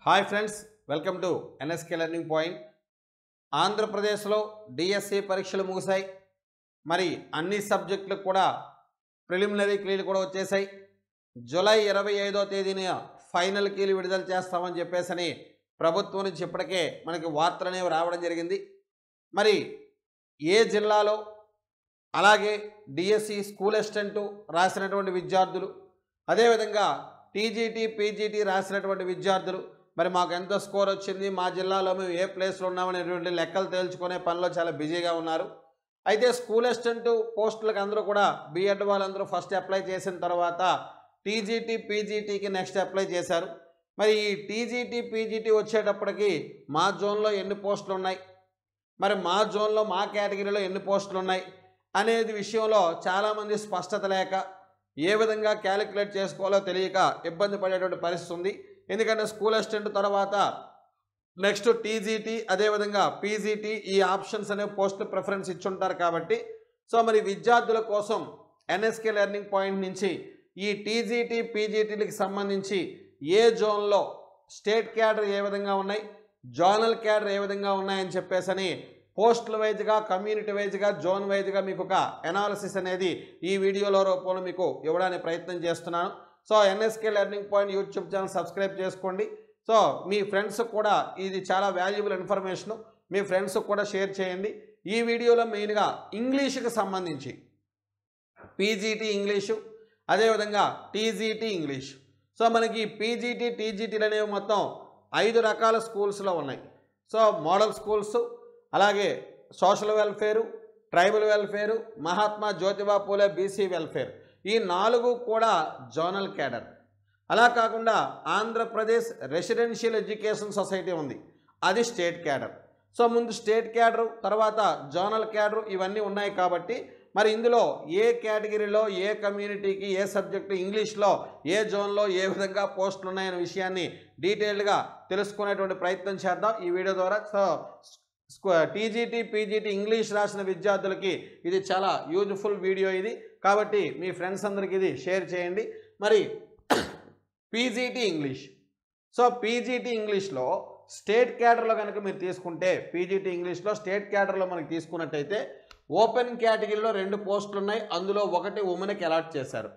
Hi friends, welcome to NSK learning point. ఆంధ్రప్రదేశ్లో DSC పరీక్షలు ముగిశాయి. మరి అన్ని సబ్జెక్టులకు కూడా ప్రిలిమినరీ కీలు కూడా వచ్చేసాయి. జూలై 25వ తేదీన ఫైనల్ కీలు విడుదల చేస్తామని చెప్పేసి ప్రభుత్వం నుంచి ఇప్పటికే మనకి వార్తలు అనేవి రావడం జరిగింది. మరి ఏ జిల్లాలో అలాగే డిఎస్సి స్కూల్ అసిస్టెంట్ రాసినటువంటి విద్యార్థులు, అదేవిధంగా టీజీటీ పీజీటీ రాసినటువంటి విద్యార్థులు మరి మాకు ఎంత స్కోర్ వచ్చింది, మా జిల్లాలో మేము ఏ ప్లేస్లో ఉన్నామనేటువంటి లెక్కలు తేల్చుకునే పనిలో చాలా బిజీగా ఉన్నారు. అయితే స్కూల్ అసిస్టెంట్ పోస్టులకు అందరూ కూడా బీఎడ్ వాళ్ళందరూ ఫస్ట్ అప్లై చేసిన తర్వాత టీజీటీ పీజీటీకి నెక్స్ట్ అప్లై చేశారు. మరి ఈ టీజీటీ పీజీటీ వచ్చేటప్పటికి మా జోన్లో ఎన్ని పోస్టులు ఉన్నాయి, మరి మా జోన్లో మా కేటగిరీలో ఎన్ని పోస్టులు ఉన్నాయి అనేది విషయంలో చాలామంది స్పష్టత లేక ఏ విధంగా క్యాలిక్యులేట్ చేసుకోవాలో తెలియక ఇబ్బంది పడేటువంటి పరిస్థితి ఉంది. ఎందుకంటే స్కూల్ అసిస్టెంట్ తర్వాత నెక్స్ట్ టీజీటీ అదేవిధంగా పీజీటీ ఈ ఆప్షన్స్ అనే పోస్ట్ ప్రిఫరెన్స్ ఇచ్చుంటారు కాబట్టి సో మరి విద్యార్థుల కోసం ఎన్ఎస్కే లెర్నింగ్ పాయింట్ నుంచి ఈ టీజీటీ పీజీటీలకు సంబంధించి ఏ జోన్లో స్టేట్ క్యాడర్ ఏ విధంగా ఉన్నాయి, జోనల్ క్యాడర్ ఏ విధంగా ఉన్నాయని చెప్పేసి పోస్టుల వైజ్గా, కమ్యూనిటీ వైజ్గా, జోన్ వైజ్గా మీకు ఒక అనాలిసిస్ అనేది ఈ వీడియోలో రూపంలో మీకు ఇవ్వడానికి ప్రయత్నం చేస్తున్నాను. So NSK learning point YouTube channel subscribe చేసుకోండి. సో మీ ఫ్రెండ్స్ కూడా ఇది చాలా వాల్యుబుల్ ఇన్ఫర్మేషను, మీ ఫ్రెండ్స్ కూడా షేర్ చేయండి. ఈ వీడియోలో మెయిన్గా ఇంగ్లీష్కి సంబంధించి పీజీటీ ఇంగ్లీషు అదేవిధంగా టీజీటీ ఇంగ్లీష్. సో మనకి పీజీటీ టీజీటీలు అనేవి మొత్తం 5 రకాల స్కూల్స్లో ఉన్నాయి. సో మోడల్ స్కూల్స్, అలాగే social welfare, tribal welfare, Mahatma Jyotiba Phule BC welfare, ఈ 4 కూడా జోనల్ క్యాడర్. అలా కాకుండా ఆంధ్రప్రదేశ్ రెసిడెన్షియల్ ఎడ్యుకేషన్ సొసైటీ ఉంది, అది స్టేట్ క్యాడర్. సో ముందు స్టేట్ క్యాడరు, తర్వాత జోనల్ క్యాడరు ఇవన్నీ ఉన్నాయి కాబట్టి మరి ఇందులో ఏ కేటగిరీలో ఏ కమ్యూనిటీకి ఏ సబ్జెక్టు ఇంగ్లీష్లో ఏ జోన్లో ఏ విధంగా పోస్టులు ఉన్నాయనే విషయాన్ని డీటెయిల్డ్గా తెలుసుకునేటువంటి ప్రయత్నం చేద్దాం ఈ వీడియో ద్వారా. సో టీజీటీ పీజీటీ ఇంగ్లీష్ రాసిన విద్యార్థులకి ఇది చాలా యూజ్ఫుల్ వీడియో ఇది కాబట్టి మీ ఫ్రెండ్స్ అందరికీ ఇది షేర్ చేయండి. మరి పీజీటీ ఇంగ్లీష్, సో పీజీటీ ఇంగ్లీష్లో స్టేట్ క్యాడర్లో కనుక మీరు తీసుకుంటే పీజీటీ ఇంగ్లీష్లో స్టేట్ క్యాడర్లో మనకి తీసుకున్నట్టయితే ఓపెన్ కేటగిరీలో 2 పోస్టులు ఉన్నాయి, అందులో 1 ఉమెన్కి అలాట్ చేశారు.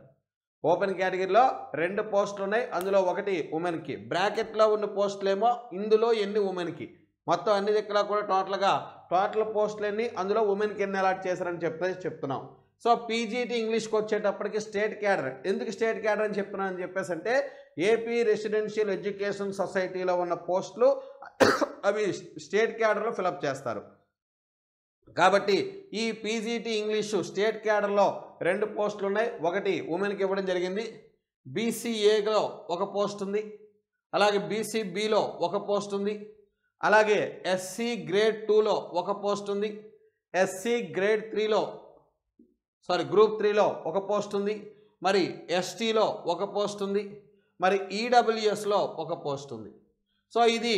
ఓపెన్ కేటగిరీలో 2 పోస్టులు ఉన్నాయి, అందులో 1 ఉమెన్కి. బ్రాకెట్లో ఉన్న పోస్టులేమో ఇందులో ఎన్ని ఉమెన్కి, మొత్తం అన్ని దగ్గర కూడా టోటల్ పోస్టులు ఎన్ని, అందులో ఉమెన్కి ఎన్ని అలాట్ చేశారని చెప్తున్నాం. సో పీజీటీ ఇంగ్లీష్కి వచ్చేటప్పటికి స్టేట్ క్యాడర్, ఎందుకు స్టేట్ క్యాడర్ అని చెప్తున్నానని చెప్పేసి అంటే ఏపీ రెసిడెన్షియల్ ఎడ్యుకేషన్ సొసైటీలో ఉన్న పోస్టులు అవి స్టేట్ క్యాడర్లో ఫిలప్ చేస్తారు. కాబట్టి ఈ పీజీటీ ఇంగ్లీషు స్టేట్ క్యాడర్లో 2 పోస్టులు ఉన్నాయి, 1 ఉమెన్కి ఇవ్వడం జరిగింది. బీసీఏలో 1 పోస్ట్ ఉంది, అలాగే బీసీబీలో 1 పోస్ట్ ఉంది, అలాగే ఎస్సీ గ్రేడ్ 2లో 1 పోస్ట్ ఉంది, ఎస్సీ గ్రేడ్ 3లో గ్రూప్ 3లో 1 పోస్ట్ ఉంది, మరి ఎస్టీలో 1 పోస్ట్ ఉంది, మరి ఈడబ్ల్యూఎస్లో 1 పోస్ట్ ఉంది. సో ఇది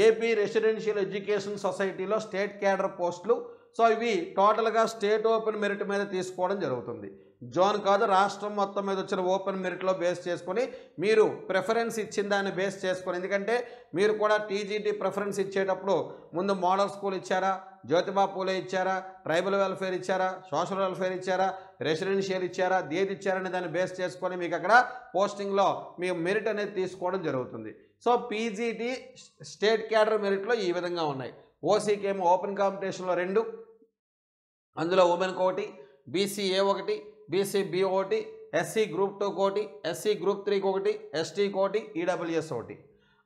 ఏపీ రెసిడెన్షియల్ ఎడ్యుకేషన్ సొసైటీలో స్టేట్ క్యాడర్ పోస్టులు. సో ఇవి టోటల్గా స్టేట్ ఓపెన్ మెరిట్ మీద తీసుకోవడం జరుగుతుంది, జోన్ కాదు, రాష్ట్రం మొత్తం మీద వచ్చిన ఓపెన్ మెరిట్లో బేస్ చేసుకొని మీరు ప్రిఫరెన్స్ ఇచ్చిన దాన్ని బేస్ చేసుకొని, ఎందుకంటే మీరు కూడా టీజీటీ ప్రిఫరెన్స్ ఇచ్చేటప్పుడు ముందు మోడల్ స్కూల్ ఇచ్చారా, జ్యోతిబా పూలే ఇచ్చారా, ట్రైబల్ వెల్ఫేర్ ఇచ్చారా, సోషల్ వెల్ఫేర్ ఇచ్చారా, రెసిడెన్షియల్ ఇచ్చారా, దేది ఇచ్చారనే దాన్ని బేస్ చేసుకొని మీకు అక్కడ పోస్టింగ్లో మీ మెరిట్ అనేది తీసుకోవడం జరుగుతుంది. సో పీజీటీ స్టేట్ క్యాడర్ మెరిట్లో ఈ విధంగా ఉన్నాయి. ఓసీకి ఏమో ఓపెన్ కాంపిటీషన్లో 2, అందులో ఉమెన్కి 1, BCA 1, BCB 1, SC group 2 1, SC group 3 1, ఎస్టీకి 1, ఈడబ్ల్యూఎస్ 1.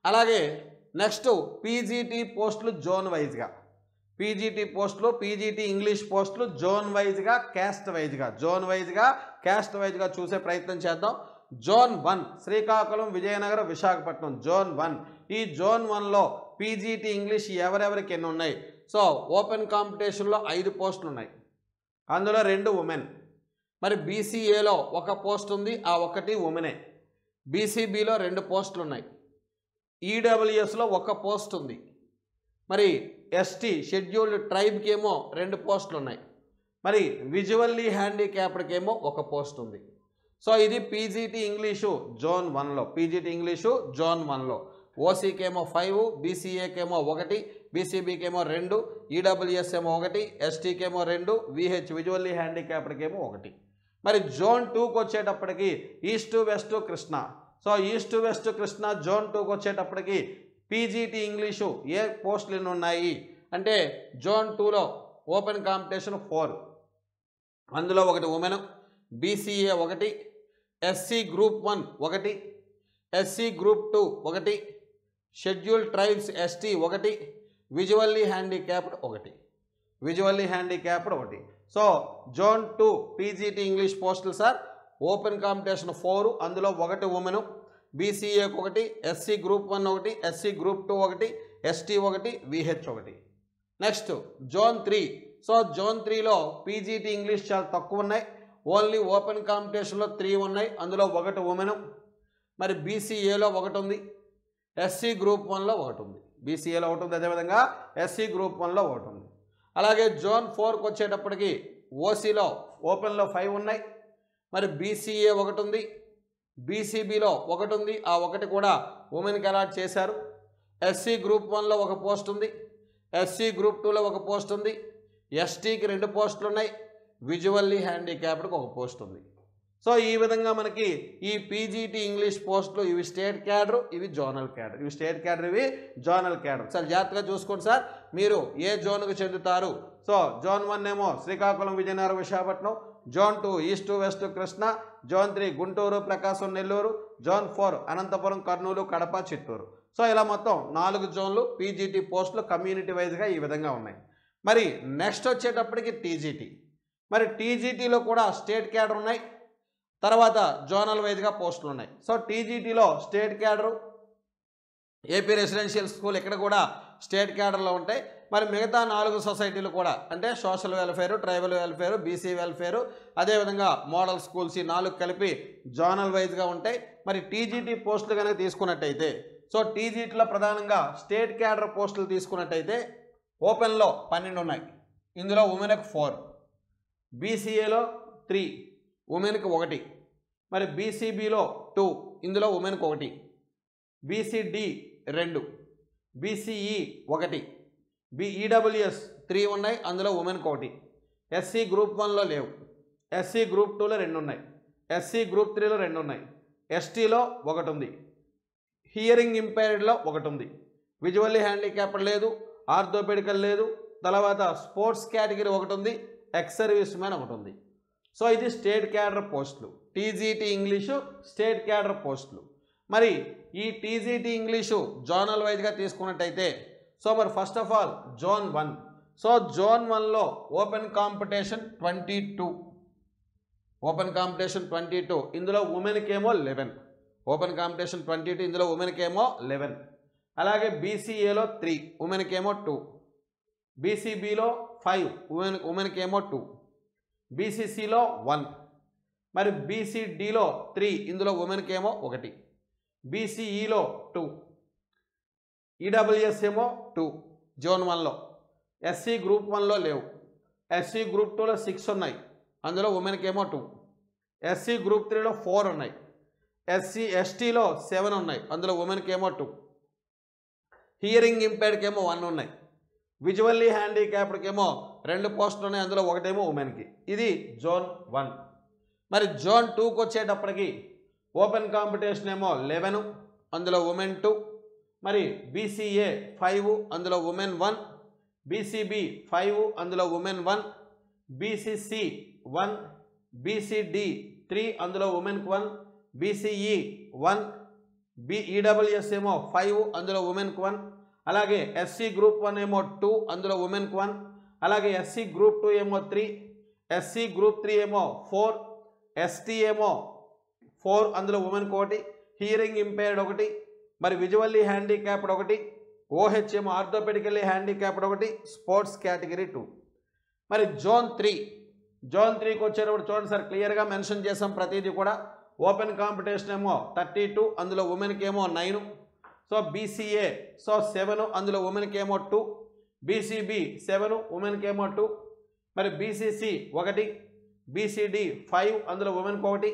అలాగే నెక్స్ట్ పీజీటీ పోస్టులు జోన్ వైజ్గా, పీజీటీ పోస్టులు పీజీటీ ఇంగ్లీష్ పోస్టులు జోన్ వైజ్గా క్యాస్ట్ వైజ్గా చూసే ప్రయత్నం చేద్దాం. Zone 1 Srikakulam, Vizianagaram, Visakhapatnam zone 1. ఈ జోన్ 1లో పీజీటీ ఇంగ్లీష్ ఎవరెవరికి ఎన్ని ఉన్నాయి? సో ఓపెన్ కాంపిటీషన్లో 5 పోస్టులు ఉన్నాయి, అందులో 2 ఉమెన్. మరి బీసీఏలో 1 పోస్ట్ ఉంది, ఆ 1 ఉమెనే. బీసీబీలో 2 పోస్టులు ఉన్నాయి, ఈడబ్ల్యూఎస్లో 1 పోస్ట్ ఉంది. మరి ఎస్టీ షెడ్యూల్డ్ ట్రైబ్కి ఏమో 2 పోస్టులు ఉన్నాయి, మరి విజువల్లీ హ్యాండిక్యాప్డ్కి ఏమో 1 పోస్ట్ ఉంది. సో ఇది పీజీటీ ఇంగ్లీషు జోన్ 1లో, పీజీటీ ఇంగ్లీషు జోన్ 1లో. ఓసీకి ఏమో 5, బీసీఏకి ఏమో 1, బీసీబీకి ఏమో 2, ఈడబ్ల్యూఎస్ ఏమో 1, ఎస్టీకి ఏమో 2, విహెచ్ విజువల్లీ హ్యాండిక్యాప్డ్కి ఏమో 1. మరి జోన్ 2కి వచ్చేటప్పటికి east west Krishna. So east west Krishna zone 2కి వచ్చేటప్పటికి పీజీటీ ఇంగ్లీషు ఏ పోస్టులు ఎన్ని ఉన్నాయి అంటే జోన్ 2లో ఓపెన్ కాంపిటీషన్ 4, అందులో 1 women, BCA 1, SC group 1 1, SC group 2 1, scheduled tribes ST 1, visually handicapped 1, visually handicapped 1. So zone 2 PGT English పోస్టులు సార్ ఓపెన్ కాంపిటీషన్ 4, అందులో 1 ఉమెన్, బీసీఏకి 1, SC group 1 1, SC group 2 1, ST 1, VH 1. Next zone 3. So zone 3లో PGT English చాలా తక్కువ ఉన్నాయి, only open కాంపిటీషన్లో 3 ఉన్నాయి, అందులో 1 ఉమెన్. మరి బీసీఏలో 1 ఉంది, ఎస్సీ గ్రూప్ 1లో 1 ఉంది, బీసీఏలో 1 ఉంది, అదేవిధంగా ఎస్సీ గ్రూప్ 1లో 1 ఉంది. అలాగే జోన్ 4కి వచ్చేటప్పటికి ఓసీలో ఓపెన్లో 5 ఉన్నాయి, మరి బీసీఏ 1 ఉంది, బీసీబీలో 1 ఉంది, ఆ 1 కూడా ఉమెన్కి అలాట్ చేశారు. ఎస్సీ గ్రూప్ 1లో 1 పోస్ట్ ఉంది, ఎస్సీ గ్రూప్ 2లో 1 పోస్ట్ ఉంది, ఎస్టీకి 2 పోస్టులు ఉన్నాయి, విజువల్లీ హ్యాండిక్యాప్డ్కి 1 పోస్ట్ ఉంది. సో ఈ విధంగా మనకి ఈ పీజీటీ ఇంగ్లీష్ పోస్టులు ఇవి స్టేట్ క్యాడర్, ఇవి జోనల్ క్యాడర్, ఇవి స్టేట్ క్యాడర్, ఇవి జోనల్ క్యాడర్. సార్ జాగ్రత్తగా చూసుకోండి సార్, మీరు ఏ జోన్కు చెందుతారు. సో జోన్ 1 ఏమో Srikakulam, Vizianagaram, Visakhapatnam, zone 2 east west Krishna, zone 3 Guntur, Prakasam, Nellore, zone 4 Anantapuram, Kurnool, Kadapa, Chittoor. So ఇలా మొత్తం 4 జోన్లు పీజీటీ పోస్టులు కమ్యూనిటీ వైజ్గా ఈ విధంగా ఉన్నాయి. మరి నెక్స్ట్ వచ్చేటప్పటికి టీజీటీ. మరి టీజీటీలో కూడా స్టేట్ క్యాడర్ ఉన్నాయి, తర్వాత జోనల్ వైజ్గా పోస్టులు ఉన్నాయి. సో టీజీటీలో state cadre AP residential school ఇక్కడ కూడా స్టేట్ క్యాడర్లో ఉంటాయి. మరి మిగతా 4 సొసైటీలు కూడా అంటే social welfare, tribal welfare, BC welfare, అదేవిధంగా మోడల్ స్కూల్స్ ఈ 4 కలిపి జోనల్ వైజ్గా ఉంటాయి. మరి టీజీటీ పోస్టులు కనుక తీసుకున్నట్టయితే సో టీజీటీలో ప్రధానంగా స్టేట్ క్యాడర్ పోస్టులు తీసుకున్నట్టయితే ఓపెన్లో 12 ఉన్నాయి, ఇందులో ఉమెన్కి 4, బీసీఏలో 3, ఉమెన్కి 1, మరి బీసీబీలో 2, ఇందులో ఉమెన్కి 1, బీసీడీ 2, బీసీఈ 1, ఈడబ్ల్యూఎస్ 3 ఉన్నాయి, అందులో ఉమెన్కి 1, ఎస్సీ గ్రూప్ 1లో లేవు, ఎస్సీ గ్రూప్ 2లో 2 ఉన్నాయి, ఎస్సీ గ్రూప్ 3లో 2 ఉన్నాయి, ఎస్టీలో 1 ఉంది, హియరింగ్ ఇంపైర్డ్లో 1 ఉంది, విజువల్లీ హ్యాండిక్యాప్డ్ లేదు, ఆర్థోపెడికల్ లేదు, తర్వాత స్పోర్ట్స్ కేటగిరీ 1 ఉంది, ఎక్స్ సర్వీస్ మ్యాన్ 1 ఉంది. సో ఇది స్టేట్ క్యాడర్ పోస్టులు, టీజీటీ ఇంగ్లీషు స్టేట్ క్యాడర్ పోస్టులు. మరి ఈ టీజీటీ ఇంగ్లీషు జోనల్ వైజ్గా తీసుకున్నట్టయితే సో మరి first of all zone 1. So zone 1లో ఓపెన్ కాంపిటీషన్ 22, ఓపెన్ కాంపిటీషన్ 22, ఇందులో ఉమెన్కి ఏమో 11, ఓపెన్ కాంపిటీషన్ 22, ఇందులో ఉమెన్కి ఏమో 11. అలాగే బీసీఏలో 3, ఉమెన్కి ఏమో 2, బీసీబీలో 5, ఉమెన్కి ఏమో 2, బీసీసీలో 1, మరి బీసీడీలో 3, ఇందులో ఉమెన్కి ఏమో 1, బీసీఈలో 2, ఈడబ్ల్యూఎస్ ఏమో 2 జోన్ 1లో, ఎస్సీ గ్రూప్ 1లో లేవు, ఎస్సీ గ్రూప్ 2లో 6 ఉన్నాయి, అందులో ఉమెన్కి ఏమో 2, ఎస్సీ గ్రూప్ 3లో 4 ఉన్నాయి, ఎస్టీలో 7 ఉన్నాయి, అందులో ఉమెన్కి ఏమో 2, హియరింగ్ ఇంపైర్డ్కి ఏమో 1 ఉన్నాయి, విజువల్లీ హ్యాండిక్యాప్డ్కి ఏమో 2 పోస్టులు ఉన్నాయి, అందులో 1 ఏమో ఉమెన్కి. ఇది జోన్ 1. మరి జోన్ 2కి వచ్చేటప్పటికి ఓపెన్ కాంపిటీషన్ ఏమో 11, అందులో ఉమెన్ 2, మరి బీసీఏ 5, అందులో ఉమెన్ 1, బీసీబీ 5, అందులో ఉమెన్ 1, బీసీసీ 1, బీసీడీ 3, అందులో ఉమెన్కి 1, బీసీఈ 1, ఈడబ్ల్యూఎస్ ఏమో 5, అందులో ఉమెన్కి 1, అలాగే ఎస్సీ గ్రూప్ 1 ఏమో 2, అందులో ఉమెన్కి 1, అలాగే ఎస్సీ గ్రూప్ 2 ఏమో 3, ఎస్సీ గ్రూప్ 3 ఏమో 4, ఎస్టీ ఏమో 4, అందులో ఉమెన్కి 1, హియరింగ్ ఇంపైర్డ్ 1, మరి విజువల్లీ హ్యాండిక్యాప్డ్ 1, ఓహెచ్ ఏమో ఆర్థోపెడికల్లీ హ్యాండిక్యాప్డ్ 1, స్పోర్ట్స్ కేటగిరీ 2. మరి జోన్ 3, జోన్ 3కి వచ్చేటప్పుడు చూడండి సార్ క్లియర్గా మెన్షన్ చేసాం ప్రతిదీ కూడా. ఓపెన్ కాంపిటీషన్ ఏమో 32, అందులో ఉమెన్కి ఏమో 9, సో బీసీఏ సో 7, అందులో ఉమెన్కి ఏమో 2, బీసీబీ 7, ఉమెన్కి ఏమో 2, మరి బీసీసీ 1, బీసీడీ 5, అందులో ఉమెన్కి 1,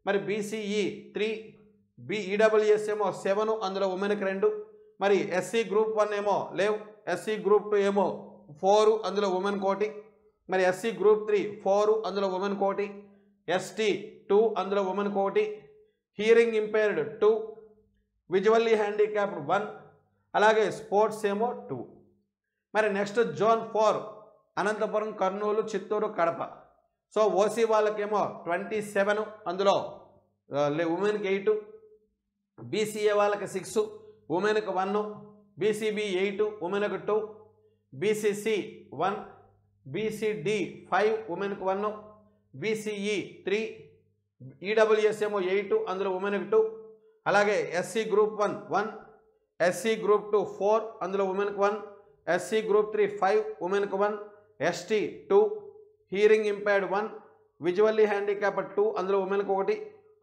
మరి బీసీఈ 3, ఈడబ్ల్యూఎస్ ఏమో 7, అందులో ఉమెన్కి 2, మరి ఎస్సీ గ్రూప్ 1 ఏమో లేవు, ఎస్సీ గ్రూప్ 2 ఏమో 4, అందులో ఉమెన్ కోటి, మరి ఎస్సీ గ్రూప్ 3 4, అందులో ఉమెన్ కోటి, ఎస్టీ 2, అందులో ఉమెన్ కోటి, హియరింగ్ ఇంపైర్డ్ 2, విజువల్లీ హ్యాండిక్యాప్డ్ 1, అలాగే స్పోర్ట్స్ ఏమో 2. మరి next zone 4 Anantapuram, Kurnool, Chittoor, Kadapa. So OC వాళ్ళకేమో 27, అందులో ఉమెన్కి 8, బీసీఏ వాళ్ళకి 6, ఉమెన్కి 1, బీసీబీ 8, ఉమెన్కి 2, బీసీసీ 1, బీసీడీ 5, ఉమెన్కి 1, బీసీఈ 3, ఈడబ్ల్యూఎస్ ఏమో 8, అందులో ఉమెన్కి 2, అలాగే ఎస్సీ గ్రూప్ 1, ఎస్సీ గ్రూప్ 2 4, అందులో ఉమెన్కి 1, ఎస్సీ గ్రూప్ 3 5, ఉమెన్కి 1, ST 2, hearing impaired 1, visually handicapped 2, అందులో ఉమెన్కి 1,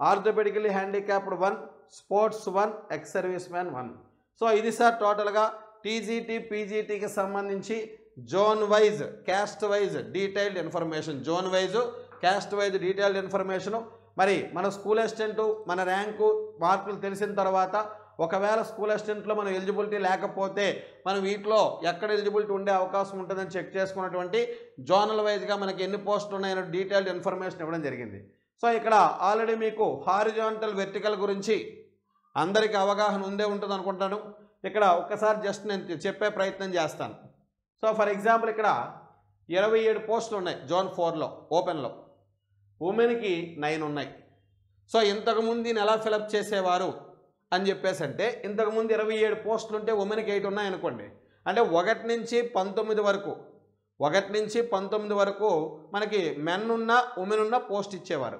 orthopedically handicapped 1, sports 1, ex service man 1. So ఇది సార్ టోటల్గా టీజీటీ పీజీటీకి సంబంధించి zone wise, caste wise detailed information, zone wise caste wise detailed information. మరి మన స్కూల్ అసిస్టెంటు మన ర్యాంకు మార్కులు తెలిసిన తర్వాత ఒకవేళ స్కూల్ అసిస్టెంట్లో మనం ఎలిజిబిలిటీ లేకపోతే మనం వీటిలో ఎక్కడ ఎలిజిబిలిటీ ఉండే అవకాశం ఉంటుందని చెక్ చేసుకున్నటువంటి జోనల్ వైజ్గా మనకి ఎన్ని పోస్టులు ఉన్నాయో డీటెయిల్డ్ ఇన్ఫర్మేషన్ ఇవ్వడం జరిగింది. సో ఇక్కడ ఆల్రెడీ మీకు హారిజాంటల్ వెర్టికల్ గురించి అందరికీ అవగాహన ఉందే ఉంటుంది అనుకుంటాను. ఇక్కడ ఒక్కసారి జస్ట్ నేను చెప్పే ప్రయత్నం చేస్తాను. సో ఫర్ ఎగ్జాంపుల్ ఇక్కడ 27 పోస్టులు ఉన్నాయి జోన్ 4లో ఓపెన్లో, ఉమెన్కి 9 ఉన్నాయి. సో ఇంతకుముందు దీన్ని ఎలా ఫిలప్ చేసేవారు అని చెప్పేసి అంటే, ఇంతకుముందు 27 పోస్టులు ఉంటే ఉమెన్కి 8 ఉన్నాయి అనుకోండి, అంటే 1 నుంచి 19 వరకు, 1 నుంచి 19 వరకు మనకి మెన్ ఉన్న ఉమెన్ ఉన్న పోస్ట్ ఇచ్చేవారు.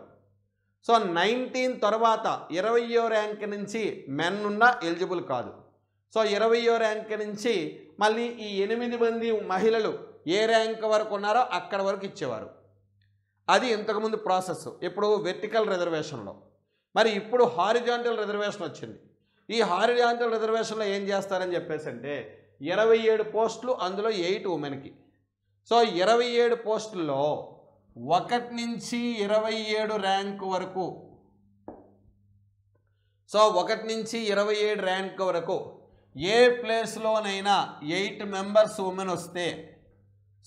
సో 19 తర్వాత 20వ ర్యాంక్ నుంచి మెన్ ఉన్న ఎలిజిబుల్ కాదు. సో 20వ ర్యాంక్ నుంచి మళ్ళీ ఈ 8 మంది మహిళలు ఏ ర్యాంక్ వరకు ఉన్నారో అక్కడ వరకు ఇచ్చేవారు. అది ఇంతకుముందు ప్రాసెస్, ఇప్పుడు వెర్టికల్ రిజర్వేషన్లో. మరి ఇప్పుడు హారిజాంటల్ రిజర్వేషన్ వచ్చింది. ఈ హారిజాంటల్ రిజర్వేషన్లో ఏం చేస్తారని చెప్పేసి అంటే 27 పోస్టులు, అందులో 8 ఉమెన్కి. సో 27 పోస్టుల్లో 1 నుంచి 27 ర్యాంక్ వరకు, సో 1 నుంచి 27 ర్యాంక్ వరకు ఏ ప్లేస్లోనైనా 8 మెంబర్స్ ఉమెన్ వస్తే,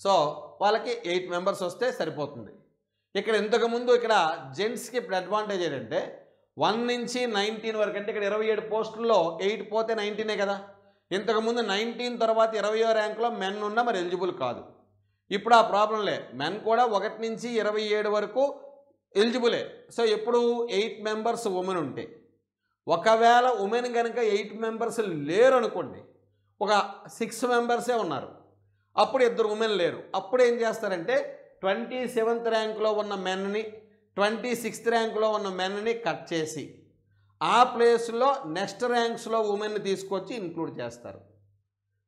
సో వాళ్ళకి 8 మెంబర్స్ వస్తే సరిపోతుంది. ఇక్కడ ఇంతకుముందు ఇక్కడ జెంట్స్కి ఇప్పుడు అడ్వాంటేజ్ ఏంటంటే 1 నుంచి 19 వరకు, అంటే ఇక్కడ 27 పోస్టుల్లో 8 పోతే 19 కదా. ఇంతకుముందు 19 తర్వాత 20వ ర్యాంక్లో మెన్ ఉన్న మరి ఎలిజిబుల్ కాదు. ఇప్పుడు ఆ ప్రాబ్లం లే, మెన్ కూడా 1 నుంచి 27 వరకు ఎలిజిబులే. సో ఎప్పుడు 8 మెంబర్స్ ఉమెన్ ఉంటే, ఒకవేళ ఉమెన్ కనుక 8 మెంబర్స్ లేరు అనుకోండి, ఒక 6 మెంబర్సే ఉన్నారు, అప్పుడు 2 ఉమెన్ లేరు, అప్పుడు ఏం చేస్తారంటే 27th ర్యాంక్లో ఉన్న మెన్ని 26th ర్యాంక్లో ఉన్న మెన్ని కట్ చేసి ఆ ప్లేస్లో నెక్స్ట్ ర్యాంక్స్లో ఉమెన్ని తీసుకొచ్చి ఇంక్లూడ్ చేస్తారు.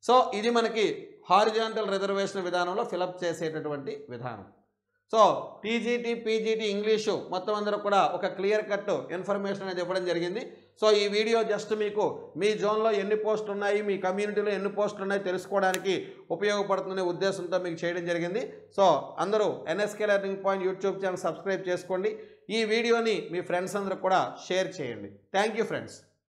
సో ఇది మనకి హారిజాంటల్ రిజర్వేషన్ విధానంలో ఫిలప్ చేసేటటువంటి విధానం. సో టీజీటీ పీజీటీ ఇంగ్లీషు మొత్తం అందరూ కూడా ఒక క్లియర్ కట్ ఇన్ఫర్మేషన్ అనేది ఇవ్వడం జరిగింది. సో ఈ వీడియో జస్ట్ మీకు మీ జోన్లో ఎన్ని పోస్టులు ఉన్నాయి, మీ కమ్యూనిటీలో ఎన్ని పోస్టులు ఉన్నాయి తెలుసుకోవడానికి ఉపయోగపడుతుందనే ఉద్దేశంతో మీకు చేయడం జరిగింది. సో అందరూ NSK learning point YouTube channel subscribe చేసుకోండి. ఈ వీడియోని మీ ఫ్రెండ్స్ అందరూ కూడా షేర్ చేయండి. Thank you friends.